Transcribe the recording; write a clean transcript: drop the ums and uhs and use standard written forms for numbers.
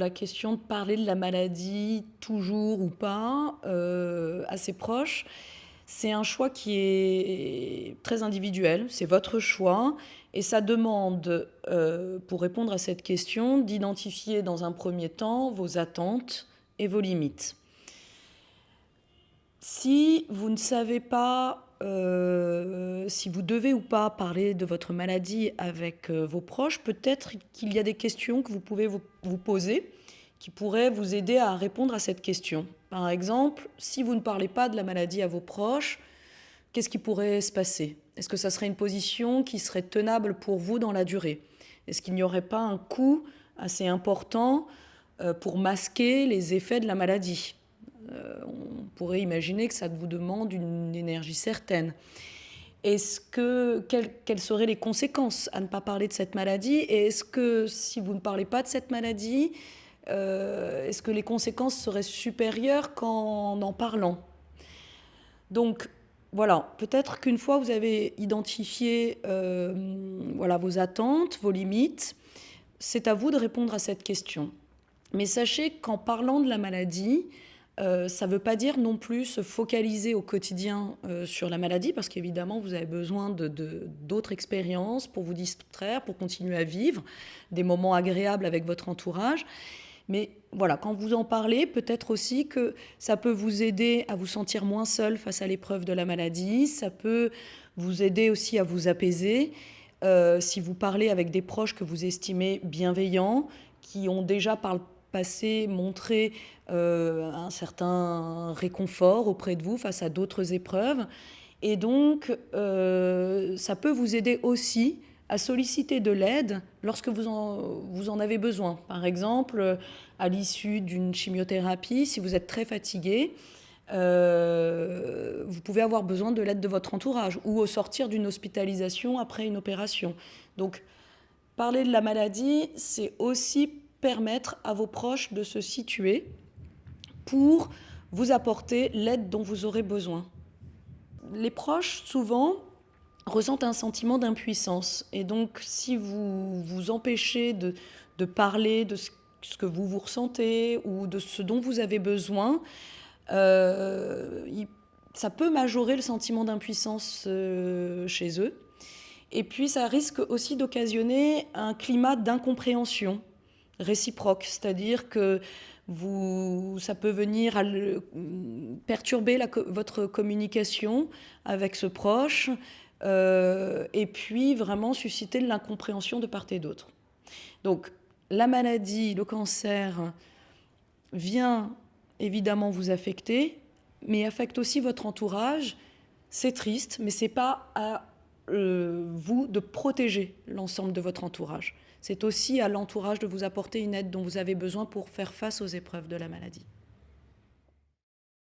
la question de parler de la maladie toujours ou pas à ses proches, c'est un choix qui est très individuel, c'est votre choix et ça demande, pour répondre à cette question, d'identifier dans un premier temps vos attentes et vos limites. Si vous ne savez pas si vous devez ou pas parler de votre maladie avec vos proches, peut-être qu'il y a des questions que vous pouvez vous poser qui pourraient vous aider à répondre à cette question. Par exemple, si vous ne parlez pas de la maladie à vos proches, qu'est-ce qui pourrait se passer? Est-ce que ça serait une position qui serait tenable pour vous dans la durée? Est-ce qu'il n'y aurait pas un coût assez important pour masquer les effets de la maladie? On pourrait imaginer que ça vous demande une énergie certaine. Quelles seraient les conséquences à ne pas parler de cette maladie? Et est-ce que si vous ne parlez pas de cette maladie, est-ce que les conséquences seraient supérieures qu'en en parlant? Donc voilà, peut-être qu'une fois vous avez identifié voilà, vos attentes, vos limites, c'est à vous de répondre à cette question. Mais sachez qu'en parlant de la maladie, ça ne veut pas dire non plus se focaliser au quotidien sur la maladie, parce qu'évidemment, vous avez besoin d'autres expériences pour vous distraire, pour continuer à vivre des moments agréables avec votre entourage. Mais voilà, quand vous en parlez, peut-être aussi que ça peut vous aider à vous sentir moins seul face à l'épreuve de la maladie, ça peut vous aider aussi à vous apaiser. Si vous parlez avec des proches que vous estimez bienveillants, qui ont déjà par le passé montré un certain réconfort auprès de vous face à d'autres épreuves. Et donc, ça peut vous aider aussi à solliciter de l'aide lorsque vous en avez besoin. Par exemple, à l'issue d'une chimiothérapie, si vous êtes très fatigué, vous pouvez avoir besoin de l'aide de votre entourage ou au sortir d'une hospitalisation après une opération. Donc, parler de la maladie, c'est aussi permettre à vos proches de se situer pour vous apporter l'aide dont vous aurez besoin. Les proches, souvent, ressentent un sentiment d'impuissance. Et donc, si vous vous empêchez de parler de ce que vous ressentez ou de ce dont vous avez besoin, ça peut majorer le sentiment d'impuissance chez eux. Et puis, ça risque aussi d'occasionner un climat d'incompréhension réciproque, c'est-à-dire que ça peut venir perturber votre communication avec ce proche et puis vraiment susciter de l'incompréhension de part et d'autre. Donc la maladie, le cancer vient évidemment vous affecter, mais affecte aussi votre entourage. C'est triste, mais ce n'est pas à vous de protéger l'ensemble de votre entourage. C'est aussi à l'entourage de vous apporter une aide dont vous avez besoin pour faire face aux épreuves de la maladie.